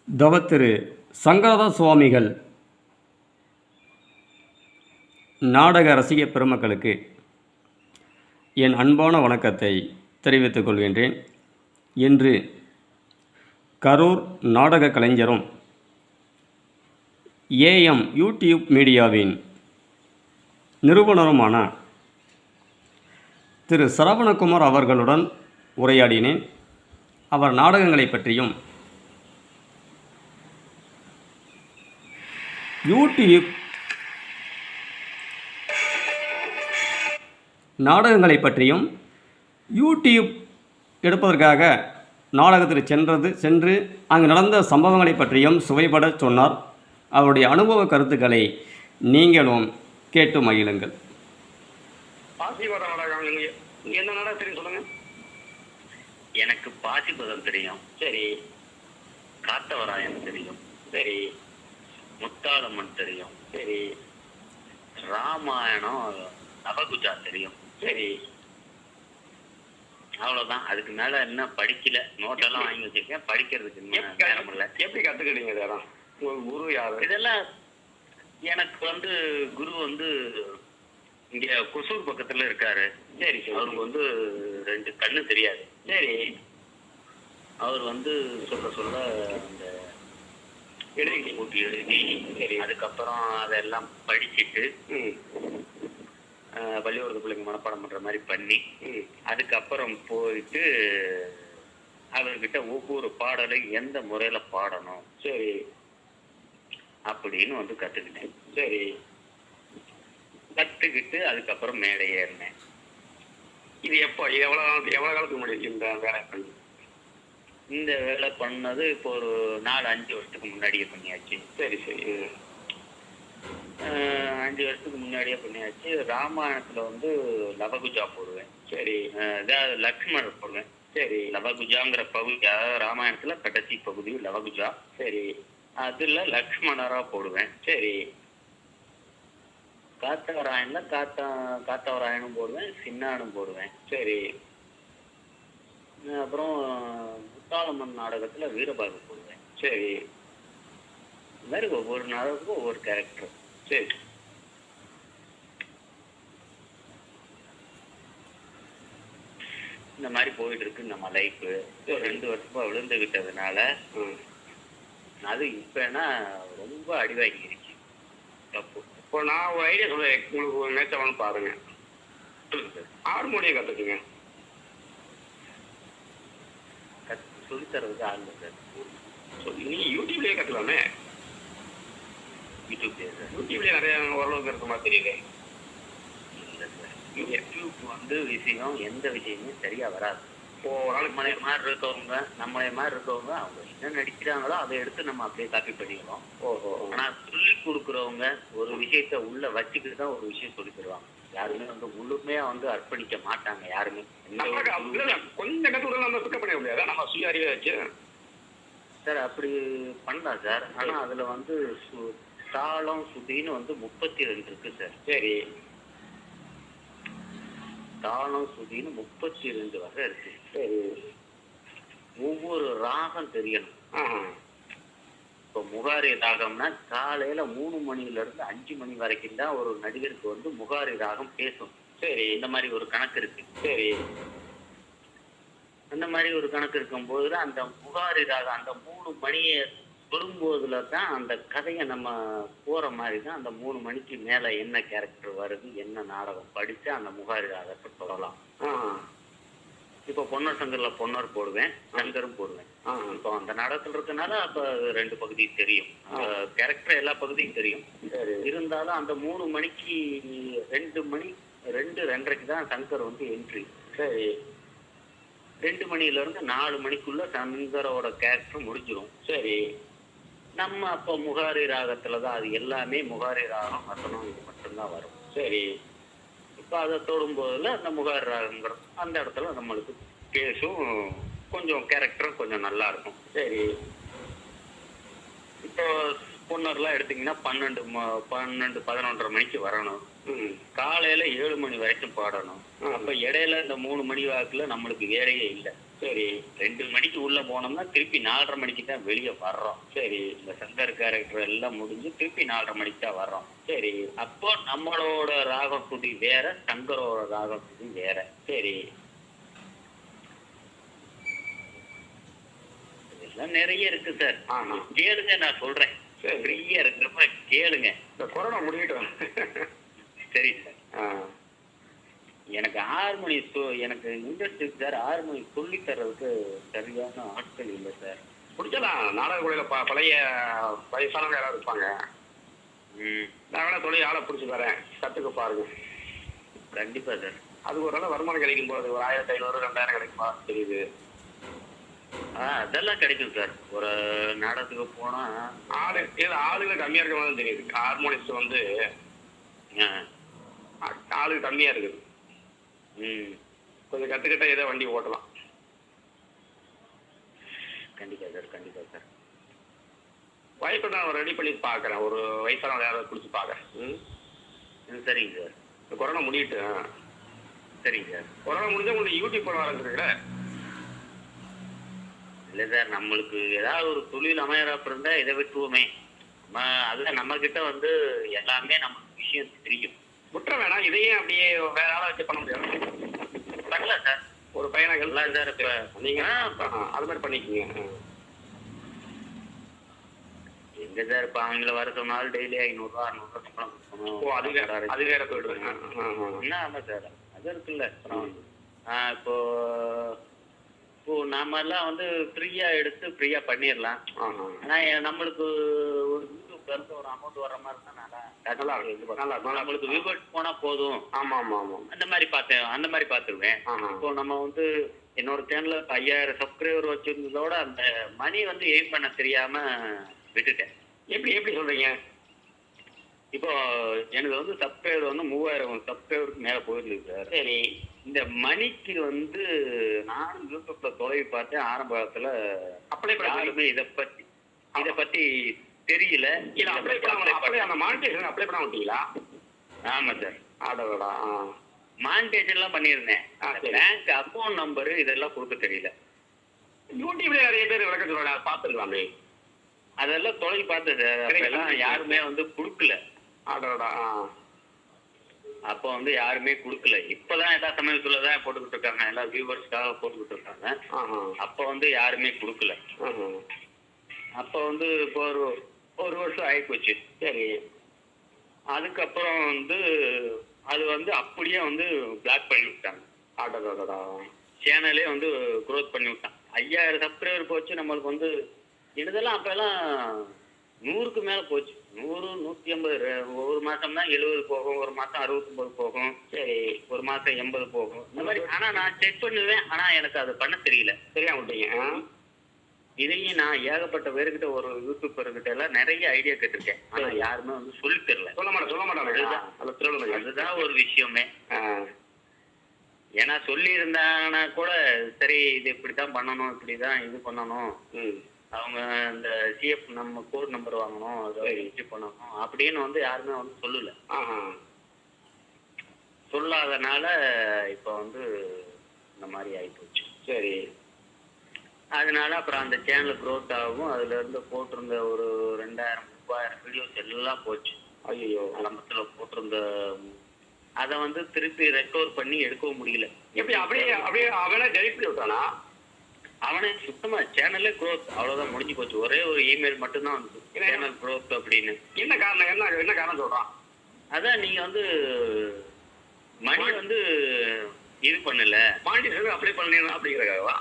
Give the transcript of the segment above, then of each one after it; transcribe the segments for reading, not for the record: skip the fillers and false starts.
தவத்திரு சங்கரதாஸ் சுவாமிகள் நாடக ரசிக பெருமக்களுக்கு என் அன்பான வணக்கத்தை தெரிவித்துக் கொள்கின்றேன். இன்று கரூர் நாடக கலைஞரும் ஏஎம் யூடியூப் மீடியாவின் நிறுவனருமான திரு சரவணகுமார் அவர்களுடன் உரையாடினேன். அவர் நாடகங்களை பற்றியும் யூடியூப் நாடகங்களை பற்றியும் யூடியூப் எடுப்பதற்காக நாடகத்திற்கு சென்று அங்கு நடந்த சம்பவங்களை பற்றியும் சுவைபட சொன்னார். அவருடைய அனுபவ கருத்துக்களை நீங்களும் கேட்டு மகிழுங்கள். என்ன நாடகம் தெரியும் சொல்லுங்க. எனக்கு பாசிபதம் தெரியும். சரி. காத்தவராயன் தெரியும். சரி. முத்தாளம்மன் தெரியும். சரி. ராமாயணம் நவகுஜா தெரியும். சரி. அவ்வளவுதான். அதுக்கு மேல என்ன படிக்கல. நோட்டெல்லாம் வாங்கி வச்சிருக்கேன். படிக்கிறதுக்கு நேரம் இல்ல. எப்படி கத்துக்கிட்டீங்க இதெல்லாம்? உங்களுக்கு குரு யாரு? இதெல்லாம் எனக்கு குரு இங்க கொசூர் பக்கத்துல இருக்காரு. சரி. அவருக்கு 2 கண்ணு தெரியாது. சரி. அவர் சொல்ல அந்த எழுதி கூட்டி எழுதி, சரி, அதுக்கப்புறம் அதெல்லாம் படிச்சுட்டு பள்ளிக்கூடத்து பிள்ளைங்க மனப்பாடம் பண்ற மாதிரி பண்ணி, அதுக்கப்புறம் போயிட்டு அவர்கிட்ட ஒவ்வொரு பாடலும் எந்த முறையில பாடணும், சரி, அப்படின்னு கத்துக்கிட்டேன். சரி. கத்துக்கிட்டு அதுக்கப்புறம் மேடை ஏறினேன். இது எவ்வளவு காலத்துக்கு முன்னாடி இந்த வேலை பண்ணி? இந்த வேலை பண்ணது இப்போ ஒரு 4-5 வருஷத்துக்கு முன்னாடியே பண்ணியாச்சு. சரி. சரி. 5 வருஷத்துக்கு முன்னாடியே பண்ணியாச்சு. ராமாயணத்துல லவகுஜா போடுவேன். சரி. அதாவது லக்ஷ்மணர் போடுவேன். சரி. லவகுஜாங்கிற பகுதி, அதாவது ராமாயணத்துல கடைசி பகுதி லவகுஜா. சரி. அதுல லக்ஷ்மணரா போடுவேன். சரி. காத்தவராயன்ல காத்தவராயனும் போடுவேன், சின்னானும் போடுவேன். சரி. அப்புறம் முத்தாளம்மன் நாடகத்துல வீரபாகு போடுவேன். சரி. இந்த மாதிரி ஒவ்வொரு நாடகத்துக்கும் ஒவ்வொரு கேரக்டர். சரி. இந்த மாதிரி போயிட்டு இருக்கு நம்ம லைஃப். 2 வருஷமா விழுந்துகிட்டதுனால அது இப்பனா ரொம்ப அடிவாங்கிருச்சு. தப்பு. இப்போ நான் ஒரு ஐடியா சொல்றேன், உங்களுக்கு ஒரு நேச்சவன் பாருங்க. ஹார்மோனியம் கத்துக்குங்க. சொல்லி தரதுக்கு ஆள் சார். நீ யூடியூப்லயே கத்துக்கலாமே. யூடியூப்லயே நிறைய ஓரளவுக்கு இருக்க மாதிரி தெரியுது. இல்லை சார், யூடியூப் விஷயம் எந்த விஷயமே சரியா வராது. நம்மளை மாதிரி இருக்கவங்க அவங்க என்ன நடிக்கிறாங்களோ அதை எடுத்து நம்ம அப்படியே காப்பி பண்ணிக்கிறோம். ஆனா சொல்லி கொடுக்குறவங்க ஒரு விஷயத்த உள்ள வச்சுக்கிட்டு தான் ஒரு விஷயம் சொல்லி தருவாங்க. யாருமே முழுமையா அர்ப்பணிக்க மாட்டாங்க. யாருமே கொஞ்சம் கத்துக்கிட்டு நம்ம பிக்கப் பண்ண முடியாது. நம்ம சுய அறிவை வச்சு சார் அப்படி பண்ணலாம் சார். ஆனா அதுல தாளம் சுதின்னு 32 இருக்கு சார். சரி. தாளம் சுதின்னு 32 வகை இருக்கு. சரி. ஒவ்வொரு ராகம் தெரியணும். இப்போ முகாரி ராகம்னா காலையில 3 மணில இருந்து 5 மணி வரைக்கும் தான் ஒரு நடிகருக்கு முகாரி ராகம் பேசும். சரி. இந்த மாதிரி ஒரு கணக்கு இருக்கு. சரி. அந்த மாதிரி ஒரு கணக்கு இருக்கும் போதுல அந்த முகாரி ராகம் அந்த 3 மணியை தொடும்போதுல தான் அந்த கதையை நம்ம போற மாதிரி தான் அந்த 3 மணிக்கு மேல என்ன கேரக்டர் வருது, என்ன நாடகம் படிச்சு அந்த முகாரி ராகத்தை தொடலாம். இப்போ பொன்னர் சங்கர்ல பொன்னர் போடுவேன், சங்கரும் போடுவேன். இப்போ அந்த நாடகத்துல இருக்கனால அப்ப 2 பகுதி தெரியும். கேரக்டர் எல்லா பகுதியும் தெரியும். இருந்தாலும் அந்த 3 மணிக்கு 2:30க்கு தான் சங்கர் என்ட்ரி. சரி. 2 மணில இருந்து 4 மணிக்குள்ள சங்கரோட கேரக்டர் முடிஞ்சிடும். சரி. நம்ம அப்ப முகாரி ராகத்துலதான் அது எல்லாமே முகாரி ராகம் வசனம் இது மட்டும்தான் வரும். சரி. இப்ப அதை தொடும் போதுல அந்த முகாரி ராகங்கிற அந்த இடத்துல நம்மளுக்கு பேசும், கொஞ்சம் கேரக்டரும் கொஞ்சம் நல்லா இருக்கும். சரி. இப்போ பொன்னர்லாம் எடுத்தீங்கன்னா 11:30 மணிக்கு வரணும். காலையில 7 மணி வரைக்கும் பாடணும். அப்ப இடையில இந்த 3 மணி வாக்குல நம்மளுக்கு வேலையே இல்லை. சரி 2 மணிக்கு உள்ள போனோம்னா திருப்பி 4:30 மணிக்கு தான் வெளியே வர்றோம். சரி இந்த சங்கர் கேரக்டர் எல்லாம் முடிஞ்சு திருப்பி 4:30 மணிக்கு தான் வர்றோம். சரி அப்போ நம்மளோட ராகம் துடி வேற, சங்கரோட ராகம் துடி வேற. சரி இதெல்லாம் நிறைய இருக்கு சார். ஆஹா கேளுங்க, நான் சொல்றேன். சரி ஃப்ரீயா இருக்கிறப்ப கேளுங்க. இந்த கொரோனா முடியட்டும். சரி சார். ஆ எனக்கு ஹார்மோனி எனக்கு இன்ட்ரெஸ்ட் இருக்கு சார். ஹார்மோனி சொல்லி தர்றதுக்கு சரியான ஆட்கள் இல்லை சார். பிடிச்சலாம் நாடக குழையில பழைய வயசானவங்க யாராவது இருப்பாங்க. நான் வேணா தொழில் ஆளை பிடிச்சி தரேன், கற்றுக்க பாருங்க. கண்டிப்பா சார். அது ஒரு நல்ல வருமானம் கிடைக்கும் போது ஒரு 1500 2000 கிடைக்குமா தெரியுது. அதெல்லாம் கிடைக்கும் சார். ஒரு நாடகத்துக்கு போனா ஆளுங்க கம்மியா இருக்க மாதிரி தெரியுது. ஹார்மோனிஸ்ட் வந்து ஆளு கம்மியா இருக்குது. கொஞ்சம் கத்துக்கிட்ட ஏதோ வண்டி ஓட்டலாம். கண்டிப்பா சார், கண்டிப்பா சார். வாய்ப்பை நான் ரெடி பண்ணி பாக்குறேன். ஒரு வயசானவங்க யாராவது பிடிச்சி பாக்குறேன். சரிங்க சார். இந்த கொரோனா முடியிட்டு. சரிங்க சார். கொரோனா முடிஞ்சா உங்களுக்கு யூடியூப் போட ஆரம்பிச்சிருக்கல? இல்லை சார், நம்மளுக்கு ஏதாவது ஒரு தொழில் அமையறப்ப இருந்தா இதை விட்டுருவோமே. அதுல நம்ம கிட்ட வந்து எல்லாமே நமக்கு விஷயம் தெரியும். விட்டுற வேணாம், இதையே அப்படியே வேற ஆளை வச்சு பண்ண முடியாது. பண்ணலாம் சார். ஒரு பையனை எல்லாம் சார். இப்ப நீங்க அது மாதிரி பண்ணிக்கோங்க. எங்க சார் இப்ப அவங்கள வர சொன்னாலும் டெய்லி 500 ரூபா 600 ரூபா சம்பளம் கொடுக்கணும். ஓ அது வேற போயிடுவேன். என்ன ஆமா சார், அது இருக்குல்ல. இப்போ நாம எல்லாம் வந்து ஃப்ரீயா எடுத்து ஃப்ரீயா பண்ணிடலாம். ஆனா நம்மளுக்கு ஒரு யூடியூப்ல இருந்து ஒரு அமௌண்ட் வர்ற மாதிரி தான் நம்மளுக்கு வியூவர்ஸ் போனா போதும். ஆமா ஆமா ஆமா அந்த மாதிரி பார்த்துருவேன். இப்போ நம்ம வந்து என்னோட சேனல்ல 5000 சப்ஸ்கிரைபர் வச்சிருந்ததோட அந்த மணி வந்து எய்ம் பண்ண தெரியாம விட்டுட்டேன். எப்படி சொல்றீங்க? இப்போ எனக்கு வந்து சப்ஸ்கிரைபர் வந்து 3000 சப்ஸ்கிரைபருக்கு மேல போயிருக்கு சார். சரி. இந்த மணிக்கு வந்து நானும் யூடியூப்ல தொலைவி பார்த்தேன். ஆரம்ப காலத்துல யாருமே இதை பத்தி தெரியல. அந்த மானிட்டேஷன் அப்ளை பண்ண விட்டீங்களா? ஆமா சார். ஆடோடா மானிட்டேஷன் எல்லாம் பண்ணியிருந்தேன். பேங்க் அக்கௌண்ட் நம்பரு இதெல்லாம் கொடுக்க தெரியல. யூடியூப்ல நிறைய பேர் விளக்க சொல்றாங்க, பார்த்துருக்கலாமே. அதெல்லாம் தொலைவி பார்த்தேன் சார். அப்பெல்லாம் யாருமே வந்து கொடுக்கல. ஆடோடா அப்போ வந்து யாருமே கொடுக்கல. இப்பதான் எல்லா சமயத்துலதான் போட்டுக்கிட்டு இருக்காங்க, எல்லா வியூவர்ஸ்க்காக போட்டுக்கிட்டு இருக்காங்க. அப்போ வந்து யாருமே கொடுக்கல. அப்போ வந்து இப்போ ஒரு வருஷம் ஆயிப்போச்சு. சரி. அதுக்கப்புறம் வந்து அது வந்து அப்படியே வந்து பிளாக் பண்ணி விட்டாங்க. ஆடோடா சேனலே வந்து க்ரோத் பண்ணி விட்டாங்க. 5000 சப்ஸ்கிரைபர் போச்சு. நம்மளுக்கு வந்து இதெல்லாம் அப்பெல்லாம் 100க்கு மேல போச்சு. 100 150 ஒரு மாசம் தான் 70 போகும், ஒரு மாசம் 69 போகும், சரி ஒரு மாசம் 80 போகும், இந்த மாதிரி. ஆனா நான் செக் பண்ணுவேன், ஆனா எனக்கு அது பண்ண தெரியல. தெரியாம விட்டீங்க. இதையும் நான் ஏகப்பட்ட பேருக்கிட்ட ஒரு யூடியூபர்கிட்ட எல்லாம் நிறைய ஐடியா கேட்டிருக்கேன். ஆனா யாருமே வந்து சொல்லி தெரியல. சொல்ல மாட்டாங்க. அதுதான் ஒரு விஷயமே. ஏன்னா சொல்லி இருந்தாங்கன்னா கூட சரி இது இப்படித்தான் பண்ணணும், இப்படிதான் இது பண்ணணும், அவங்க இந்த சிஎஃப் நம்ம கோட் நம்பர் வாங்கணும், அதை வச்சு பண்ணணும் அப்படின்னு வந்து யாருமே வந்து சொல்லல. சொல்லாதனால இப்போ வந்து இந்த மாதிரி ஆயிப்போச்சு. சரி. அதனால அப்புறம் அந்த சேனல் க்ரோத் ஆகும். அதுல இருந்து போட்டிருந்த ஒரு 2000 3000 வீடியோஸ் எல்லாம் போச்சு. ஐயோ. ஆரம்பத்துல போட்டிருந்த அதை வந்து திருப்பி ரெக்கவர் பண்ணி எடுக்கவும் முடியல. எப்படி அப்படியே அவனே டெலிட் பண்ணி விட்டானா? அவனே சுத்தமா சேனல்லே க்ரோத் அவ்வளவுதான், முடிஞ்சு போச்சு. ஒரே ஒரு இமெயில் மட்டும்தான் வந்து சேனல் க்ரோத் அப்படின்னு. என்ன காரணம் சொல்றான்? அதான் நீங்க வந்து மணி வந்து இது பண்ணல, மானிட்டேஷன் அப்ளை பண்ணலாம் அப்படிங்கிறக்காகவா?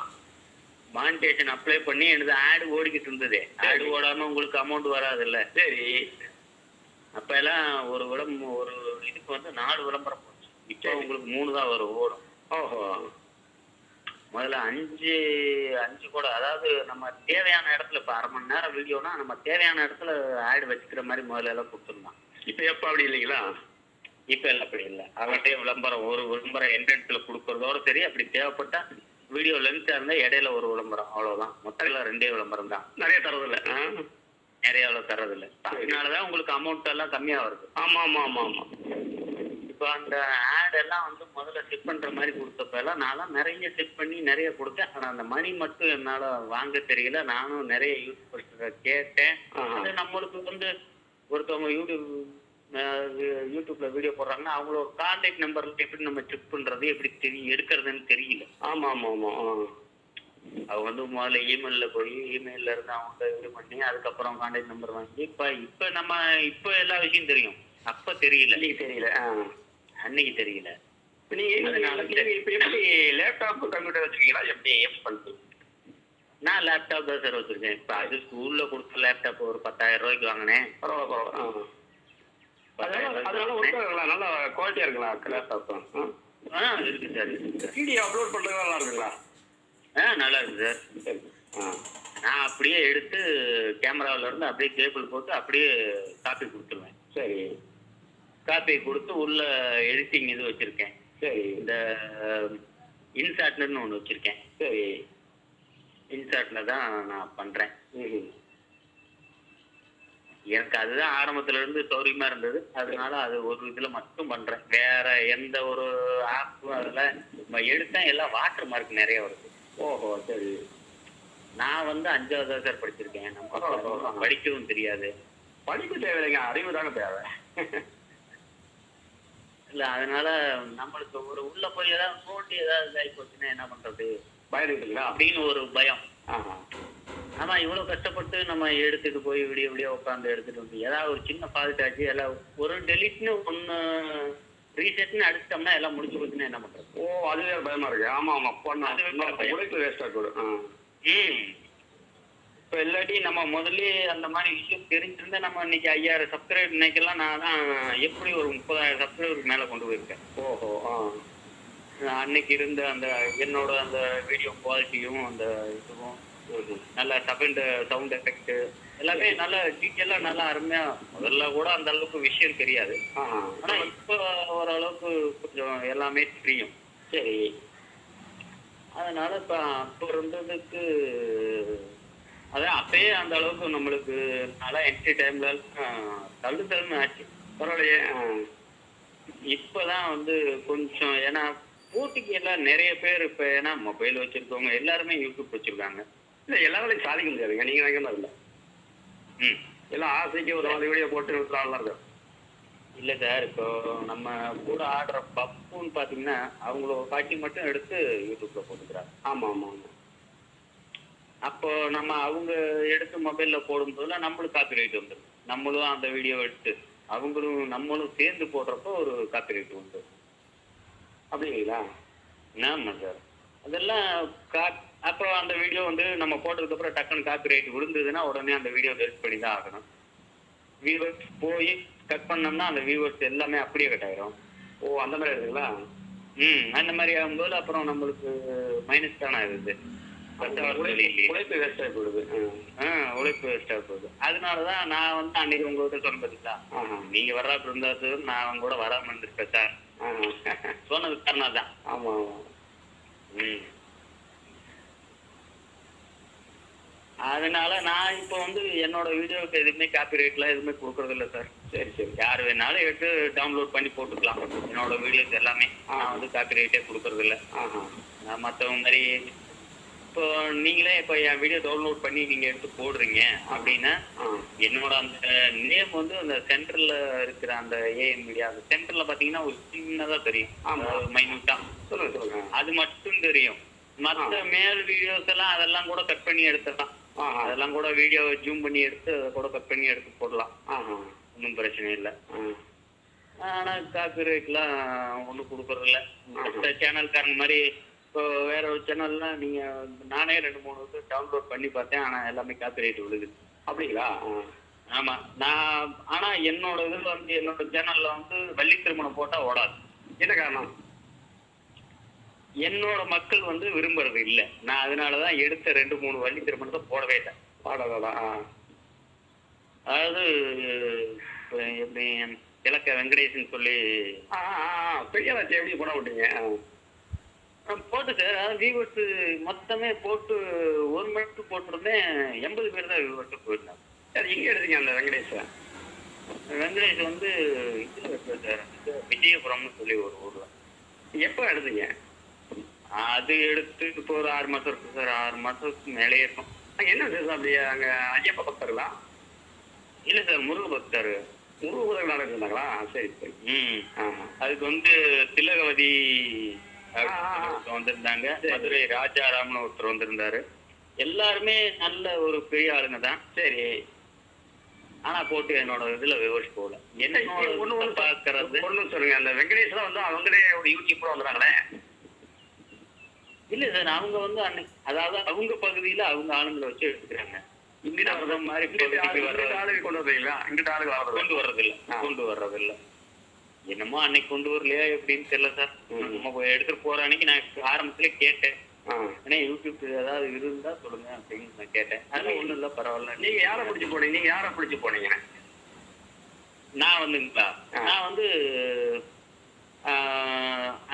மானிட்டேஷன் அப்ளை பண்ணி எனது ஆடு ஓடிக்கிட்டு இருந்தது. ஆடு ஓடாம உங்களுக்கு அமௌண்ட் வராதுல்ல. சரி. அப்ப எல்லாம் ஒரு இதுக்கு வந்து 4 விளம்பரம் போச்சு. இப்போ உங்களுக்கு 3 தான் வரும், ஓடும். ஓஹோ. முதல்ல 5 கூட, அதாவது நம்ம தேவையான இடத்துல இப்போ 1/2 மணி நேரம் வீடியோனா நம்ம தேவையான இடத்துல ஆடு வச்சுக்கிற மாதிரி முதல்ல எல்லாம் கொடுத்துருந்தான். இப்போ எப்போ அப்படி இல்லைங்களா? இப்போ எல்லாம் அப்படி இல்லை. அவர்கிட்டயே விளம்பரம், ஒரு விளம்பரம் என்ட்ரன்ஸ்ல கொடுக்கறதோட சரி. அப்படி தேவைப்பட்டா வீடியோ லென்த்தா இருந்தா இடையில ஒரு விளம்பரம், அவ்வளவுதான். மொத்தம் 2 விளம்பரம் தான். நிறைய தரதில்லை. நிறைய தரதில்லை. அதனாலதான் உங்களுக்கு அமௌண்ட் எல்லாம் கம்மியா வருது. ஆமா ஆமா ஆமா ஆமா. இப்போ இப்போ அந்த ஆட் எல்லாம் வந்து முதல்ல செட் பண்ற மாதிரி கொடுத்தப்ப எல்லாம் நான்லாம் நிறைய செட் பண்ணி நிறைய கொடுத்தேன். ஆனா அந்த மணி மட்டும் என்னால வாங்க தெரியல. நானும் நிறைய யூடியூபர்ஸ்கிட்ட கேட்டேன். அது நம்மளுக்கு வந்து ஒருத்தவங்க யூடியூப்ல வீடியோ போடுறாங்கன்னா அவங்களோட கான்டாக்ட் நம்பர்ல எப்படி நம்ம செக் பண்றது, எப்படி எடுக்கிறதுன்னு தெரியல. ஆமா ஆமா ஆமா. அவங்க வந்து முதல்ல இமெயில்ல போய் இமெயில்ல இருந்து அவங்க இது பண்ணி அதுக்கப்புறம் கான்டாக்ட் நம்பர் வாங்கி இப்ப நம்ம எல்லா விஷயம் தெரியும். அப்ப தெரியல. இன்னைக்கு தெரியல. அன்னைக்கு தெரியல. இப்போ நீங்க இப்போ எப்படி லேப்டாப் கம்ப்யூட்டர் வச்சிருக்கீங்களா, எப்படி பண்ணுறீங்க? நான் லேப்டாப் தான் சார் வச்சிருக்கேன். இப்ப அது ஸ்கூல்ல கொடுத்த லேப்டாப் ஒரு 10,000 ரூபாய்க்கு வாங்கினேன். பரவாயில்ல பரவாயில்ல. அதனால ஒர்க் ஆகுங்களா, நல்லா குவாலிட்டியா இருக்குங்களா லேப்டாப்? இருக்கு சார், இருக்கு சார். வீடியோ அப்லோட் பண்ணுறது நல்லா இருக்குங்களா? நல்லா இருக்கு சார். சரி. நான் அப்படியே எடுத்து கேமராவில இருந்து அப்படியே கேபிள் போட்டு அப்படியே காப்பி கொடுத்துருவேன். சரி. காப்பி கொடுத்து உள்ள எடிட்டிங் இது வச்சிருக்கேன். சரி. இந்த இன்சாட்னு ஒன்று வச்சிருக்கேன். சரி. இன்சாட்ல தான் நான் பண்றேன். ம். எனக்கு அதுதான் ஆரம்பத்துல இருந்து சௌரியமா இருந்தது. அதனால அது ஒரு இதுல மட்டும் பண்றேன். வேற எந்த ஒரு ஆப்பும் அதுல எடுத்தேன். எல்லாம் வாட்டர் மார்க் நிறைய வருது. ஓஹோ சரி. நான் வந்து 5வது சார் படிச்சிருக்கேன். நம்ம படிக்கவும் தெரியாது. படிப்பு தேவையில்லைங்க, அறிவு தாங்க தேவை. இல்ல அதனால நம்மளுக்கு ஒரு உள்ள போய் ஏதாவது நோண்டி ஏதாவது இதாகி போச்சுன்னா என்ன பண்றது பயந்துங்களா அப்படின்னு ஒரு பயம். ஆஹா. ஆமா இவ்வளவு கஷ்டப்பட்டு நம்ம எடுத்துட்டு போய் விடிய உட்காந்து எடுத்துட்டு வந்து ஏதாவது ஒரு சின்ன ஃபால்ட் ஆச்சு, எல்லாம் ஒரு டெலிட்னு ஒன்னு ரீசெட்னு அடிச்சிட்டோம்னா எல்லாம் முடிச்சு போச்சுன்னா என்ன பண்றது? ஓ அதுவே பயமா இருக்கு. ஆமா ஆமா. உழைப்பு வேஸ்டா கூடும். இப்போ இல்லாட்டி நம்ம முதல்ல அந்த மாதிரி விஷயம் தெரிஞ்சிருந்தா நம்ம இன்னைக்கு 5000 சப்ஸ்கிரைப் இன்னைக்கெல்லாம் நான் தான் எப்படி ஒரு 30,000 சப்ஸ்கிரைபருக்கு மேல கொண்டு போயிருக்கேன். ஓஹோ. அன்னைக்கு இருந்த அந்த என்னோட அந்த வீடியோ குவாலிட்டியும் அந்த இதுவும் நல்ல சவுண்ட் எஃபெக்ட் எல்லாமே நல்ல டீட்டெயிலா நல்லா அருமையா. முதல்ல கூட அந்த அளவுக்கு விஷயம் தெரியாது. ஆனா இப்போ ஓரளவுக்கு கொஞ்சம் எல்லாமே தெரியும். சரி. அதனால இப்ப அப்போ இருந்ததுக்கு அதான் அப்பயே அந்த அளவுக்கு நம்மளுக்கு நல்லா என்ட்ரி டைம்ல தள்ளுதல்னு ஆச்சு. பரவாயில்லையே. இப்பதான் வந்து கொஞ்சம் ஏன்னா போட்டிக்கு எல்லாம் நிறைய பேர் இப்ப ஏன்னா மொபைல் வச்சிருக்கவங்க எல்லாருமே யூடியூப் வச்சிருக்காங்க. இல்லை எல்லா வேலையும் சாதிக்க முடியாதுங்க. நீங்க நினைக்கிறதா இல்லை. எல்லாம் ஆசைக்கு ஒரு 4 வீடியோ போட்டு விட்டுறாங்களா இருக்கும். இல்ல சார் இப்போ நம்ம கூட ஆடுற பப்புன்னு பாத்தீங்கன்னா அவங்களோட காட்சி மட்டும் எடுத்து யூடியூப்ல போட்டுக்கிறாங்க. ஆமா ஆமா ஆமா. அப்போ நம்ம அவங்க எடுத்து மொபைல்ல போடும்போதுல நம்மளுக்கு காப்பிரைட் வந்துடும். நம்மளும் அந்த வீடியோ எடுத்து அவங்களும் நம்மளும் சேர்ந்து போடுறப்போ ஒரு காப்பிரைட் உண்டு. அப்படிங்களா? ஆமா சார். அதெல்லாம் அப்போ அந்த வீடியோ வந்து நம்ம போட்டதுக்கு அப்புறம் டக்குன்னு காப்பிரைட் விழுந்ததுன்னா உடனே அந்த வீடியோ டெலிட் பண்ணி தான் ஆகணும். வியூவர்ஸ் போய் கட் பண்ணோம்னா அந்த வியூவர்ஸ் எல்லாமே அப்படியே கட் ஆயிரும். ஓ அந்த மாதிரி இருக்குங்களா? அந்த மாதிரி ஆகும்போது அப்புறம் நம்மளுக்கு மைனஸ் தானே ஆகுது. உழைப்பு வேஸ்டா போயிடுது. உழைப்பு வேஸ்டா போகுது. அதனாலதான் நான் வந்து அன்னைக்கு உங்ககிட்ட சொன்ன பாத்தீங்களா, நீங்க வர்றாப்பு இருந்தாது நான் அவங்க கூட வராம இருந்திருப்பேன் சார் சொன்னது காரணம் தான். ஆமா ஆமா. அதனால நான் இப்போ வந்து என்னோட வீடியோக்கு எதுவுமே காப்பிரைட்லாம் எதுவுமே கொடுக்கறது இல்லை சார். சரி சரி. யார் வேணாலும் எடுத்து டவுன்லோட் பண்ணி போட்டுக்கலாம். என்னோட வீடியோஸ் எல்லாமே நான் வந்து காப்பிரைட்டே கொடுக்கறது இல்லை. நான் மற்றவங்க மாதிரி இப்போ நீங்களே இப்போ என் வீடியோ டவுன்லோட் பண்ணி நீங்க எடுத்து போடுறீங்க அப்படின்னா என்னோட அந்த நேம் வந்து அந்த சென்டர்ல இருக்கிற அந்த ஏஎம் மீடியா அந்த சென்டர்ல பாத்தீங்கன்னா ஒரு சின்னதா தெரியும். மைன்யூட்டா சொல்லுங்க. அது மட்டும் தெரியும். மற்ற மேல் வீடியோஸ் எல்லாம் அதெல்லாம் கூட கட் பண்ணி எடுத்துடலாம். அதெல்லாம் கூட வீடியோ ஜூம் பண்ணி எடுத்து அதை கூட கட் பண்ணி எடுத்து போடலாம். ஒன்றும் பிரச்சனை இல்லை. ஆனா காப்பிரைட்லாம் ஒன்றும் கொடுக்கறது இல்லை. மற்ற சேனல்காரங்க மாதிரி இப்போ வேற ஒரு சேனல்லாம் நீங்க நானே 2-3 டவுன்லோட் பண்ணி பார்த்தேன். ஆனா எல்லாமே காப்பிரைட் விழுது. அப்படிங்களா? ஆமா. நான் ஆனா என்னோட இதுல வந்து என்னோட சேனல்ல வந்து வள்ளி திருமணம் போட்டா ஓடாது. என்ன காரணம்? என்னோட மக்கள் வந்து விரும்புறது இல்ல. நான் அதனாலதான் எடுத்த 2-3 வள்ளி திருமணத்தை போடவே இல்லை. அதாவது எப்படி இலக்க வெங்கடேசன் சொல்லி பெரியாராச்சி எப்படி போட விட்டீங்க? போட்டு சார். அதாவது வியூவர்ஸ் மொத்தமே போட்டு 1 மணிக்கு போட்டிருந்தேன். 80 பேர் தான் வியூவர்ஸ் போயிருந்தாங்க. சார் எங்க எடுத்தீங்க அந்த வெங்கடேஷன்? வெங்கடேஷ் வந்து இதில் இருக்கு சார், விஜயபுரம்னு சொல்லி ஒரு ஊரில். எப்போ எடுத்தீங்க? அது எடுத்து இப்போ ஒரு 6 மாதம் இருக்கும் சார். 6 மாதத்துக்கு மேலேயே இருக்கும். என்ன சார் அப்படியே அங்கே ஐயப்ப பக்தர்களா? இல்லை சார், முருக பக்தர். முருகர் நாடகம் இருந்தாங்களா? சரி சரி. அதுக்கு வந்து திலகவதி ஆ. வந்திருந்தாங்க. மதுரை ராஜாராம்னு ஒருத்தர் வந்திருந்தாரு. எல்லாருமே நல்ல ஒரு பெரிய ஆளுங்க தான். சரி. ஆனா போட்டு என்னோட இதுல விவரிச்சு போகல. என்ன பாக்குறது ஒண்ணு சொல்லுங்க, அந்த வெங்கடேஷ்லாம் வந்து அவங்களே ஒரு யூடியூப்ல வந்துறாங்களே. இல்ல சார், அவங்க வந்து அன்னைக்கு அதாவது அவங்க பகுதியில அவங்க ஆளுங்களை வச்சு எடுத்துக்கிறாங்க. இங்கிட்ட வர்ற மாதிரி ஆளுங்க கொண்டு வர்றீங்களா? இங்கிட்ட ஆளுங்க கொண்டு வர்றதில்ல. என்னமோ அன்னைக்கு கொண்டு வரலையா எப்படின்னு தெரியல சார். நம்ம எடுத்துட்டு போற அன்னைக்கு நான் ஆரம்பத்துல கேட்டேன், ஏன்னா யூடியூப் ஏதாவது இருந்தா சொல்லுங்க அப்படின்னு நான் கேட்டேன். அதெல்லாம் ஒண்ணும் இல்ல, பரவாயில்ல. நீங்க யாரை பிடிச்சி போனீங்க? நான் வந்துங்களா, நான் வந்து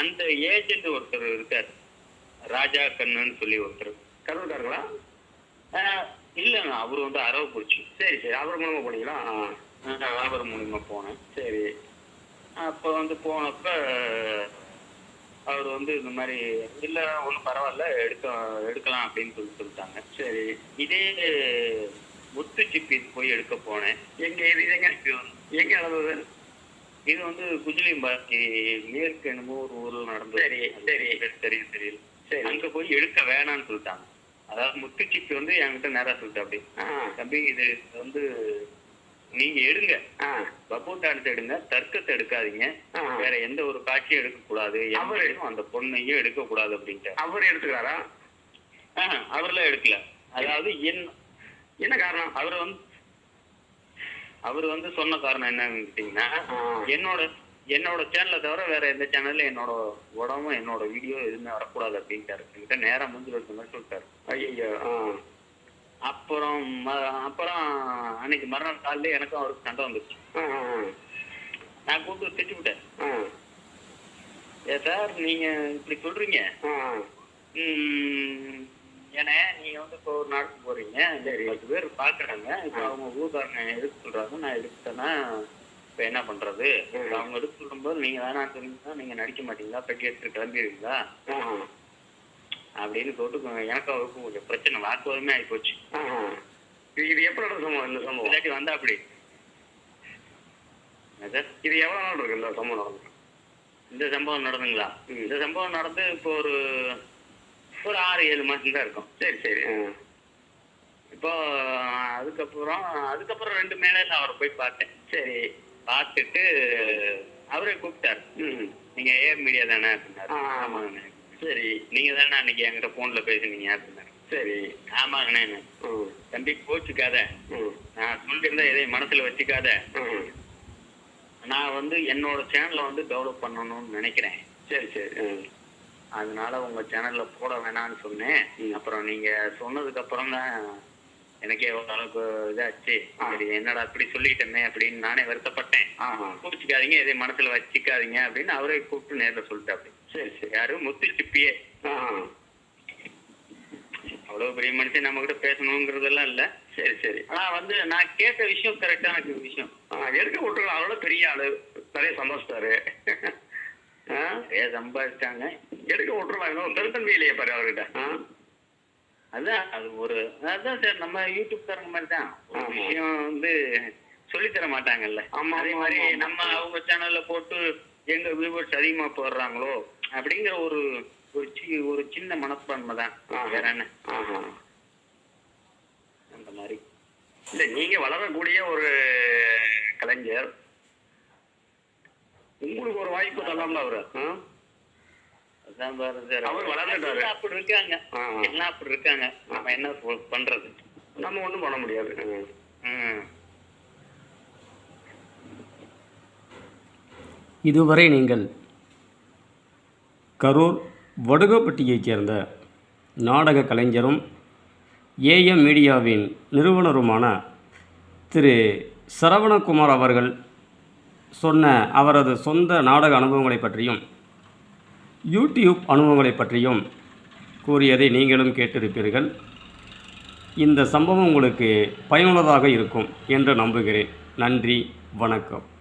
அந்த ஏஜென்ட் ஒருத்தர் இருக்காரு, ராஜா கண்ணுன்னு சொல்லி ஒருத்தர். கரூர்காரங்களா? இல்லைங்க, அவரு வந்து அரவக்குறிச்சி. சரி சரி. அவர் மூலமா போனீங்களா? அவர் மூலியமா போனேன். சரி. அப்போ வந்து போனப்ப அவர் வந்து இந்த மாதிரி இல்லை ஒன்றும் பரவாயில்ல எடுக்கலாம் அப்படின்னு சொல்லிட்டாங்க. சரி. இதே முத்து சிப்பி போய் எடுக்க போனேன். எங்க நடந்தது? இது வந்து குஜிலியம்பாக்கி மேற்கு என்னமோ ஒரு ஊர்ல நடந்தது. சரி சரி. தெரியல. சரி, அங்க போய் எடுக்க வேணாம்னு சொல்லிட்டாங்க. அதாவது முத்து சிப்பி வந்து என்கிட்ட நேரா சொல்லிட்டு அப்படி, தம்பி இது வந்து நீங்க எடுங்க, பப்பு டான்ஸ் எடுங்க, தர்க்கத்தை எடுக்காதீங்க, வேற எந்த ஒரு காட்சியும் எடுக்க கூடாது, அந்த பொண்ணையும் எடுக்க கூடாது அப்படின்ட்டு. அவர் எடுத்துக்கிறாரா? அவர்லாம் எடுக்கல. அதாவது என்ன காரணம்? அவர் வந்து சொன்ன காரணம் என்னன்னு கேட்டீங்கன்னா, என்னோட சேனலை தவிர வேற எந்த சேனல்ல என்னோட உடம்பும் என்னோட வீடியோ எதுவுமே வரக்கூடாது அப்படின்ட்டாரு. என்கிட்ட நேரம் வந்து வைக்க மாதிரி சொல்லிட்டாரு. ஐயோ. அப்புறம் அன்னைக்கு மறுநாள் காலையில எனக்கும் அவருக்கு சண்டை வந்துச்சு. நான் கூப்பிட்டு திட்டிவிட்டேன். சார் நீங்க இப்படி சொல்றீங்க, ஏன்னா நீங்க வந்து இப்போ ஒரு நாட்டுக்கு போறீங்க, 10 பேர் பாக்குறாங்க, இப்போ அவங்க ஊர்காரங்க எடுக்க சொல்றாங்க, நான் எடுத்துட்டேன்னா இப்ப என்ன பண்றது? அவங்க எடுக்க சொல்லும்போது நீங்க வேணான்னு சொன்னீங்கன்னா நீங்க நடிக்க மாட்டீங்களா, பெட்டி எடுத்துட்டு கிளம்பிடுவீங்களா அப்படின்னு சொல்லிட்டு எனக்கு அவருக்கும் கொஞ்சம் பிரச்சனை, வாக்குவாதமே ஆகி போச்சு. இது எப்ப நடந்த இந்த சம்பவம்? இல்லாட்டி வந்தா அப்படி இது எவ்வளவு நாள் இருக்கு இந்த சம்பவம் நடந்து? இந்த சம்பவம் நடந்துங்களா? இந்த சம்பவம் நடந்து இப்போ ஒரு 6-7 மாசம் தான் இருக்கும். சரி சரி. இப்போ அதுக்கப்புறம் 2 மேடையில அவரை போய் பார்த்தேன். சரி, பார்த்துட்டு அவரே கூப்பிட்டாரு. நீங்க ஏர் மீடியா தானே அப்படின்னாரு. ஆமாங்கண்ணே. சரி, நீங்க தானே அன்னைக்கு என்கிட்ட போன்ல பேசுனீங்க அப்படின்னாரு. சரி, ஆமாங்கண்ணே. தம்பி கோச்சுக்காத, நான் சொல்லியிருந்தா எதையும் மனசுல வச்சுக்காத, நான் வந்து என்னோட சேனலை வந்து டெவலப் பண்ணணும்னு நினைக்கிறேன். சரி சரி. அதனால உங்க சேனல்ல போட வேணாம்னு சொன்னேன். அப்புறம் நீங்க சொன்னதுக்கு அப்புறம் தான் எனக்கே ஓரளவுக்கு இதாச்சு. சரி, என்னடா அப்படி சொல்லிட்டேனே அப்படின்னு நானே வருத்தப்பட்டேன். கோச்சிக்காதீங்க, எதையும் மனசுல வச்சுக்காதீங்க அப்படின்னு அவரே கூப்பிட்டு நேரில் சொல்லிட்டு அப்படி. சரி சரி. யாரு? முத்து சிப்பியே. அவ்வளவு பெரிய மனுஷன் நம்ம கிட்ட பேசணுங்கிறதெல்லாம் இல்ல. சரி சரி. ஆனா வந்து நான் கேட்ட விஷயம் கரெக்டான விஷயம். எடுக்க விட்டுருக்கலாம். அவளோட பெரிய ஆளு, நிறைய சம்பாதிச்சிட்டாரு. நிறைய சம்பாதிச்சாங்க. எடுக்க விட்டுருலாம். பெருத்தன்மை இல்லையே பாரு அவர்கிட்ட. அதான் அதான் சார், நம்ம யூடியூப்காரங்க மாதிரி தான். ஒரு விஷயம் வந்து சொல்லித்தர மாட்டாங்கல்ல. அதே மாதிரி நம்ம அவங்க சேனல்ல போட்டு எங்க வியூவர்ஸ் அதிகமா போடுறாங்களோ அப்படிங்கிற ஒரு சின்ன மனப்பான்மை தான், வேற என்ன. அந்த மாதிரி இல்ல, நீங்க வளரக்கூடிய ஒரு கலைஞர், உங்களுக்கு ஒரு வாய்ப்பு தரலாம்ல அவரு. அவர் வளர்ந்துட்டாரு. அப்படி இருக்காங்க, எல்லாம் அப்படி இருக்காங்க. நம்ம என்ன பண்றது? நம்ம ஒண்ணும் பண்ண முடியாது. இதுவரை நீங்கள் கரூர் வடுகப்பட்டியைச் சேர்ந்த நாடக கலைஞரும் ஏஎம் மீடியாவின் நிறுவனருமான திரு சரவணகுமார் அவர்கள் சொன்ன அவரது சொந்த நாடக அனுபவங்களை பற்றியும் யூடியூப் அனுபவங்களை பற்றியும் கூறியதை நீங்களும் கேட்டிருப்பீர்கள். இந்த சம்பவம் உங்களுக்கு பயனுள்ளதாக இருக்கும் என்று நம்புகிறேன். நன்றி. வணக்கம்.